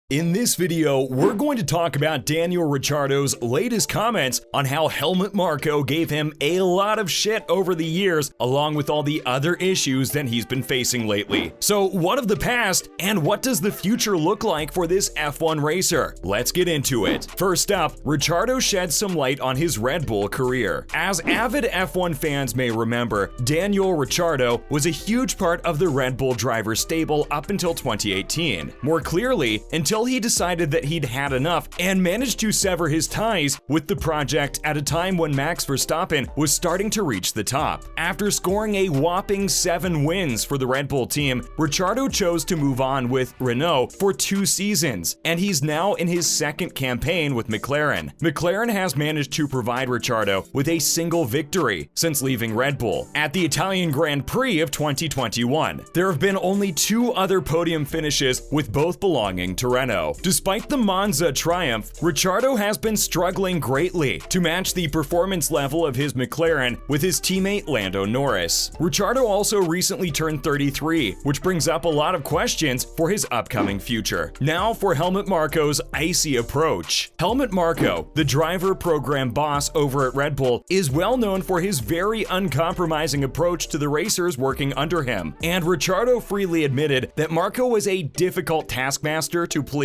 In this video, we're going to talk about Daniel Ricciardo's latest comments on how Helmut Marko gave him a lot of shit over the years, along with all the other issues that he's been facing lately. So what of the past, and what does the future look like for this F1 racer? Let's get into it. First up, Ricciardo sheds some light on his Red Bull career. As avid F1 fans may remember, Daniel Ricciardo was a huge part of the Red Bull driver stable up until 2018. More clearly, until he decided that he'd had enough and managed to sever his ties with the project at a time when Max Verstappen was starting to reach the top. After scoring a whopping 7 wins for the Red Bull team, Ricciardo chose to move on with Renault for 2 seasons, and he's now in his second campaign with McLaren. McLaren has managed to provide Ricciardo with a single victory since leaving Red Bull at the Italian Grand Prix of 2021. There have been only 2 other podium finishes, with both belonging to Renault. Despite the Monza triumph, Ricciardo has been struggling greatly to match the performance level of his McLaren with his teammate Lando Norris. Ricciardo also recently turned 33, which brings up a lot of questions for his upcoming future. Now for Helmut Marko's icy approach. Helmut Marko, the driver program boss over at Red Bull, is well known for his very uncompromising approach to the racers working under him, and Ricciardo freely admitted that Marko was a difficult taskmaster to please.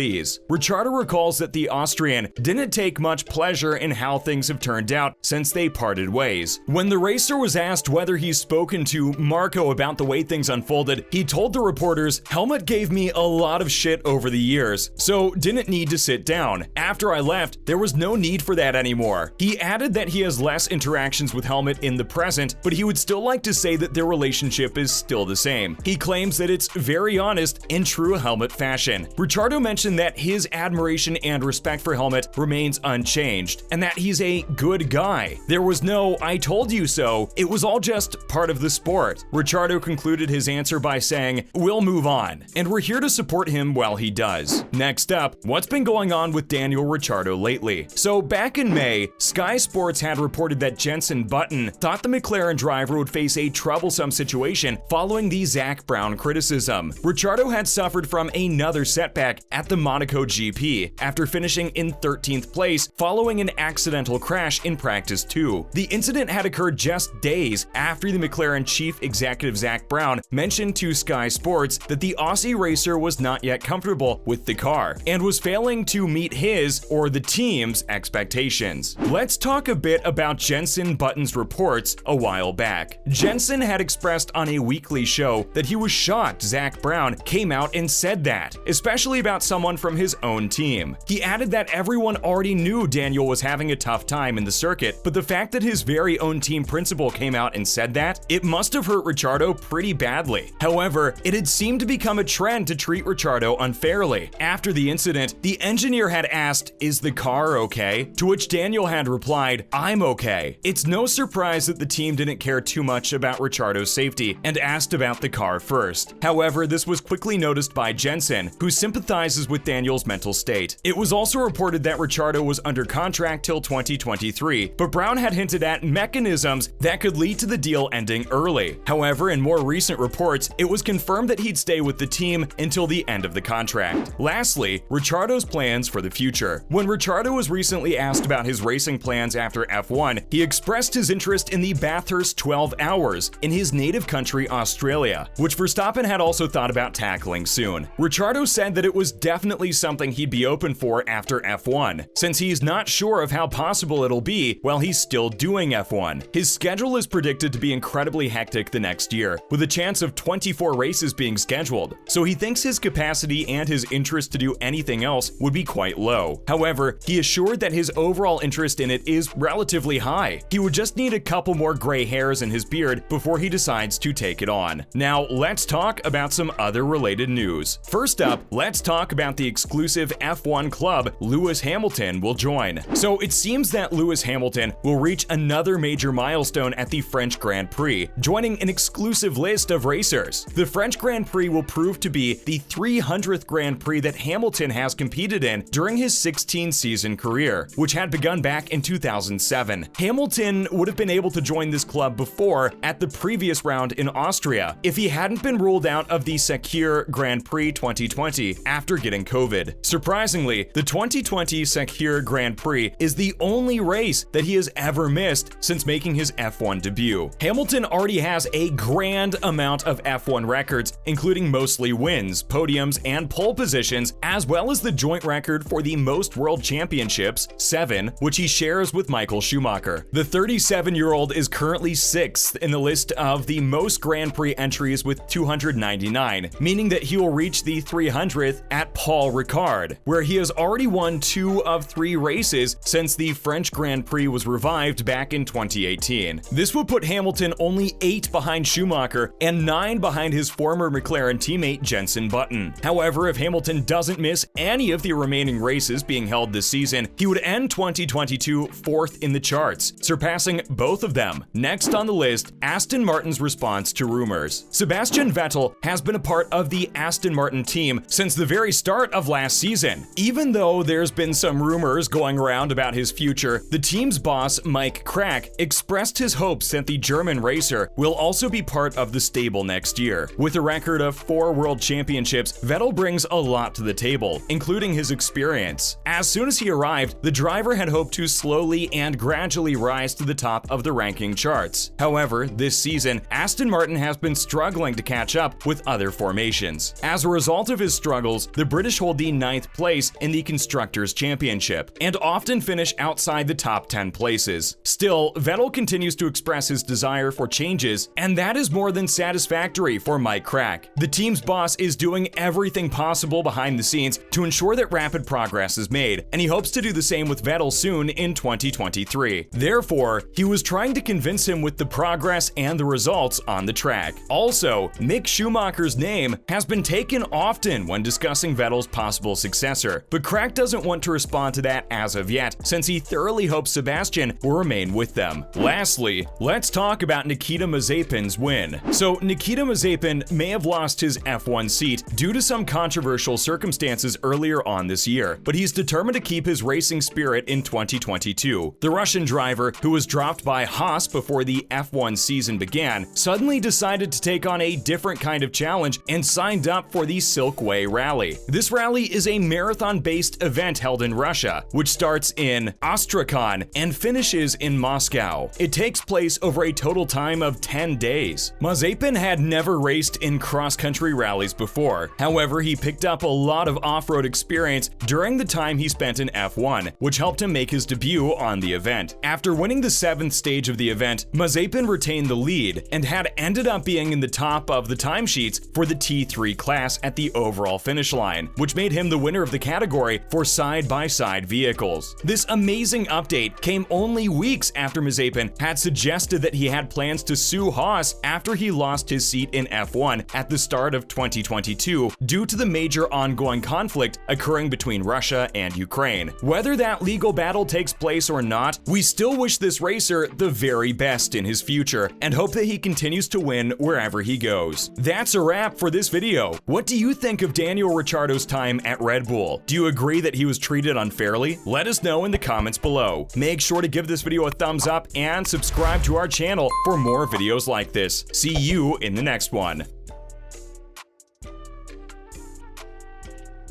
Ricciardo recalls that the Austrian didn't take much pleasure in how things have turned out since they parted ways. When the racer was asked whether he's spoken to Marko about the way things unfolded, he told the reporters, "Helmut gave me a lot of shit over the years, so didn't need to sit down. After I left, there was no need for that anymore." He added that he has less interactions with Helmut in the present, but he would still like to say that their relationship is still the same. He claims that it's very honest in true Helmut fashion. Ricciardo mentioned that his admiration and respect for Helmut remains unchanged, and that he's a good guy. There was no "I told you so," it was all just part of the sport. Ricciardo concluded his answer by saying, "We'll move on, and we're here to support him while he does." Next up, what's been going on with Daniel Ricciardo lately? So back in May, Sky Sports had reported that Jenson Button thought the McLaren driver would face a troublesome situation following the Zak Brown criticism. Ricciardo had suffered from another setback at the Monaco GP after finishing in 13th place following an accidental crash in practice 2. The incident had occurred just days after the McLaren chief executive Zak Brown mentioned to Sky Sports that the Aussie racer was not yet comfortable with the car and was failing to meet his or the team's expectations. Let's talk a bit about Jenson Button's reports a while back. Jenson had expressed on a weekly show that he was shocked Zak Brown came out and said that, especially about someone from his own team. He added that everyone already knew Daniel was having a tough time in the circuit, but the fact that his very own team principal came out and said that, it must have hurt Ricciardo pretty badly. However, it had seemed to become a trend to treat Ricciardo unfairly. After the incident, the engineer had asked, "Is the car okay?" To which Daniel had replied, "I'm okay." It's no surprise that the team didn't care too much about Ricciardo's safety and asked about the car first. However, this was quickly noticed by Jenson, who sympathizes with Daniel's mental state. It was also reported that Ricciardo was under contract till 2023, but Brown had hinted at mechanisms that could lead to the deal ending early. However, in more recent reports, it was confirmed that he'd stay with the team until the end of the contract. Lastly, Ricciardo's plans for the future. When Ricciardo was recently asked about his racing plans after F1, he expressed his interest in the Bathurst 12 Hours in his native country, Australia, which Verstappen had also thought about tackling soon. Ricciardo said that it was definitely something he'd be open for after F1, since he's not sure of how possible it'll be while he's still doing F1. His schedule is predicted to be incredibly hectic the next year, with a chance of 24 races being scheduled, so he thinks his capacity and his interest to do anything else would be quite low. However, he assured that his overall interest in it is relatively high. He would just need a couple more gray hairs in his beard before he decides to take it on. Now, let's talk about some other related news. First up, let's talk about the exclusive F1 club Lewis Hamilton will join. So it seems that Lewis Hamilton will reach another major milestone at the French Grand Prix, joining an exclusive list of racers. The French Grand Prix will prove to be the 300th Grand Prix that Hamilton has competed in during his 16-season career, which had begun back in 2007. Hamilton would have been able to join this club before at the previous round in Austria if he hadn't been ruled out of the Sakir Grand Prix 2020 after getting getting COVID. Surprisingly, the 2020 Sakir Grand Prix is the only race that he has ever missed since making his F1 debut. Hamilton already has a grand amount of F1 records, including mostly wins, podiums, and pole positions, as well as the joint record for the most world championships, 7, which he shares with Michael Schumacher. The 37-year-old is currently 6th in the list of the most Grand Prix entries with 299, meaning that he will reach the 300th at Paul Ricard, where he has already won 2 of 3 races since the French Grand Prix was revived back in 2018. This would put Hamilton only 8 behind Schumacher and 9 behind his former McLaren teammate Jenson Button. However, if Hamilton doesn't miss any of the remaining races being held this season, he would end 2022 4th in the charts, surpassing both of them. Next on the list, Aston Martin's response to rumors. Sebastian Vettel has been a part of the Aston Martin team since the very start of last season. Even though there's been some rumors going around about his future, the team's boss, Mike Krack, expressed his hopes that the German racer will also be part of the stable next year. With a record of 4 world championships, Vettel brings a lot to the table, including his experience. As soon as he arrived, the driver had hoped to slowly and gradually rise to the top of the ranking charts. However, this season, Aston Martin has been struggling to catch up with other formations. As a result of his struggles, the British hold the 9th place in the Constructors' Championship and often finish outside the top 10 places. Still, Vettel continues to express his desire for changes, and that is more than satisfactory for Mike Krack. The team's boss is doing everything possible behind the scenes to ensure that rapid progress is made, and he hopes to do the same with Vettel soon in 2023. Therefore, he was trying to convince him with the progress and the results on the track. Also, Mick Schumacher's name has been taken often when discussing Vettel's possible successor, but Krack doesn't want to respond to that as of yet, since he thoroughly hopes Sebastian will remain with them. Lastly, let's talk about Nikita Mazepin's win. So, Nikita Mazepin may have lost his F1 seat due to some controversial circumstances earlier on this year, but he's determined to keep his racing spirit in 2022. The Russian driver, who was dropped by Haas before the F1 season began, suddenly decided to take on a different kind of challenge and signed up for the Silkway Rally. This rally is a marathon-based event held in Russia, which starts in Astrakhan and finishes in Moscow. It takes place over a total time of 10 days. Mazepin had never raced in cross-country rallies before. However, he picked up a lot of off-road experience during the time he spent in F1, which helped him make his debut on the event. After winning the 7th stage of the event, Mazepin retained the lead and had ended up being in the top of the timesheets for the T3 class at the overall finish line, which made him the winner of the category for side-by-side vehicles. This amazing update came only weeks after Mazepin had suggested that he had plans to sue Haas after he lost his seat in F1 at the start of 2022 due to the major ongoing conflict occurring between Russia and Ukraine. Whether that legal battle takes place or not, we still wish this racer the very best in his future and hope that he continues to win wherever he goes. That's a wrap for this video. What do you think of Daniel Ricciardo's time at Red Bull? Do you agree that he was treated unfairly? Let us know in the comments below. Make sure to give this video a thumbs up and subscribe to our channel for more videos like this. See you in the next one.